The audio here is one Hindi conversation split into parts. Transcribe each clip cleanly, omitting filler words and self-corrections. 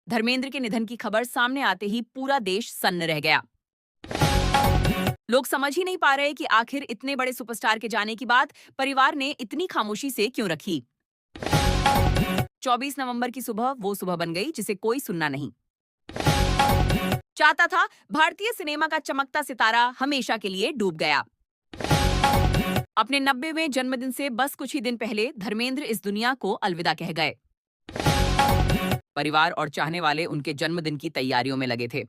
धर्मेंद्र के निधन की खबर सामने आते ही पूरा देश सन्न रह गया। लोग समझ ही नहीं पा रहे कि आखिर इतने बड़े सुपरस्टार के जाने की बात परिवार ने इतनी खामोशी से क्यों रखी। 24 नवंबर की सुबह वो सुबह बन गई जिसे कोई सुनना नहीं चाहता था। भारतीय सिनेमा का चमकता सितारा हमेशा के लिए डूब गया। अपने 90वें जन्मदिन से बस कुछ ही दिन पहले धर्मेंद्र इस दुनिया को अलविदा कह गए। परिवार और चाहने वाले उनके जन्मदिन की तैयारियों में लगे थे।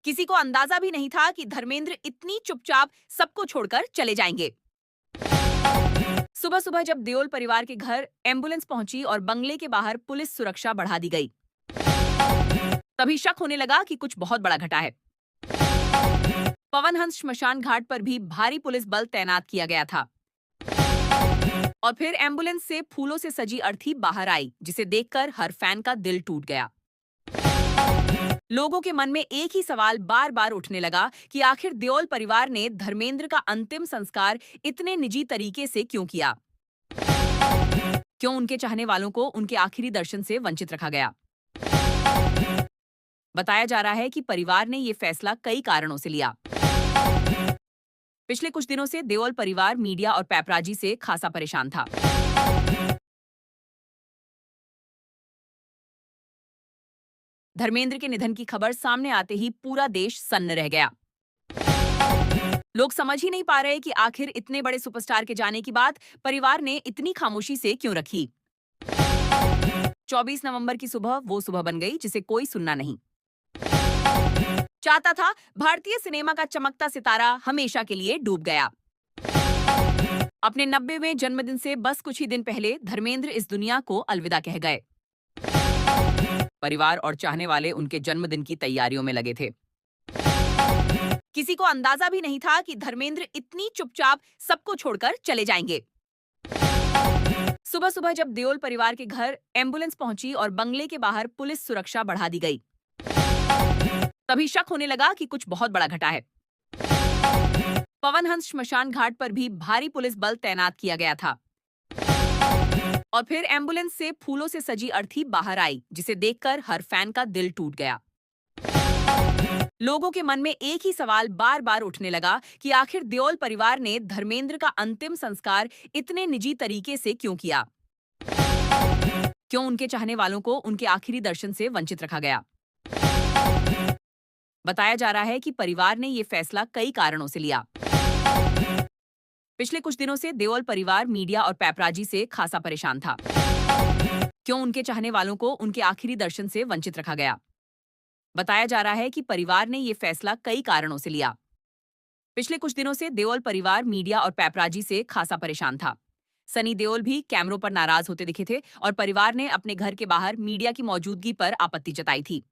किसी को अंदाजा भी नहीं था कि धर्मेंद्र इतनी चुपचाप सबको छोड़कर चले जाएंगे। सुबह सुबह जब देओल परिवार के घर एम्बुलेंस पहुंची और बंगले के बाहर पुलिस सुरक्षा बढ़ा दी गई, तभी शक होने लगा कि कुछ बहुत बड़ा घटा है। पवन हंस श्मशान घाट पर भी भारी पुलिस बल तैनात किया गया था और फिर एम्बुलेंस से फूलों से सजी अर्थी बाहर आई, जिसे देखकर हर फैन का दिल टूट गया। लोगों के मन में एक ही सवाल बार बार उठने लगा कि आखिर देओल परिवार ने धर्मेंद्र का अंतिम संस्कार इतने निजी तरीके से क्यों किया? क्यों उनके चाहने वालों को उनके आखिरी दर्शन से वंचित रखा गया? बताया जा रहा है कि परिवार ने यह फैसला कई कारणों से लिया। पिछले कुछ दिनों से देओल परिवार मीडिया और पैपराजी से खासा परेशान था। धर्मेंद्र के निधन की खबर सामने आते ही पूरा देश सन्न रह गया। लोग समझ ही नहीं पा रहे कि आखिर इतने बड़े सुपरस्टार के जाने की बात परिवार ने इतनी खामोशी से क्यों रखी। 24 नवंबर की सुबह वो सुबह बन गई जिसे कोई सुनना नहीं चाहता था। भारतीय सिनेमा का चमकता सितारा हमेशा के लिए डूब गया। अपने 90वें जन्मदिन से बस कुछ ही दिन पहले धर्मेंद्र इस दुनिया को अलविदा कह गए। परिवार और चाहने वाले उनके जन्मदिन की तैयारियों में लगे थे। किसी को अंदाजा भी नहीं था कि धर्मेंद्र इतनी चुपचाप सबको छोड़कर चले जाएंगे। सुबह सुबह जब देओल परिवार के घर एम्बुलेंस पहुंची और बंगले के बाहर पुलिस सुरक्षा बढ़ा दी गई, तभी शक होने लगा कि कुछ बहुत बड़ा घटा है। पवन हंस श्मशान घाट पर भी भारी पुलिस बल तैनात किया गया था और फिर एम्बुलेंस से फूलों से सजी अर्थी बाहर आई, जिसे देखकर हर फैन का दिल टूट गया। लोगों के मन में एक ही सवाल बार बार उठने लगा कि आखिर देओल परिवार ने धर्मेंद्र का अंतिम संस्कार इतने निजी तरीके से क्यों किया? क्यों उनके चाहने वालों को उनके आखिरी दर्शन से वंचित रखा गया? बताया जा रहा है कि परिवार ने यह फैसला कई कारणों से लिया। पिछले कुछ दिनों से देओल परिवार मीडिया और पैपराजी से खासा परेशान था। क्यों उनके चाहने वालों को उनके आखिरी दर्शन से वंचित रखा गया? बताया जा रहा है कि परिवार ने यह फैसला कई कारणों से लिया। पिछले कुछ दिनों से देओल परिवार मीडिया और पैपराजी से खासा परेशान था। सनी देओल भी कैमरों पर नाराज होते दिखे थे और परिवार ने अपने घर के बाहर मीडिया की मौजूदगी पर आपत्ति जताई थी।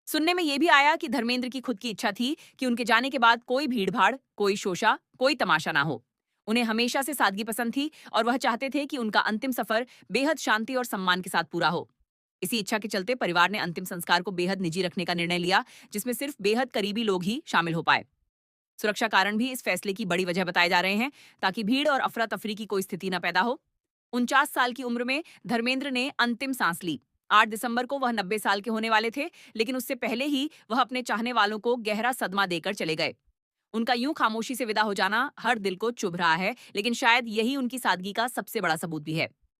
सुनने में यह भी आया कि धर्मेंद्र की खुद की इच्छा थी कि उनके जाने के बाद कोई भीड़-भाड़, कोई शोशा, कोई तमाशा ना हो। उन्हें हमेशा से सादगी पसंद थी और वह चाहते थे कि उनका अंतिम सफर बेहद शांति और सम्मान के साथ पूरा हो। इसी इच्छा के चलते परिवार ने अंतिम संस्कार को बेहद निजी रखने का निर्णय लिया, जिसमें सिर्फ बेहद करीबी लोग ही शामिल हो पाए। सुरक्षा कारण भी इस फैसले की बड़ी वजह बताए जा रहे हैं, ताकि भीड़ और अफरा तफरी की कोई स्थिति न पैदा हो। 49 साल की उम्र में धर्मेंद्र ने अंतिम सांस ली। 8 दिसंबर को वह 90 साल के होने वाले थे, लेकिन उससे पहले ही वह अपने चाहने वालों को गहरा सदमा देकर चले गए। उनका यूं खामोशी से विदा हो जाना हर दिल को चुभ रहा है, लेकिन शायद यही उनकी सादगी का सबसे बड़ा सबूत भी है।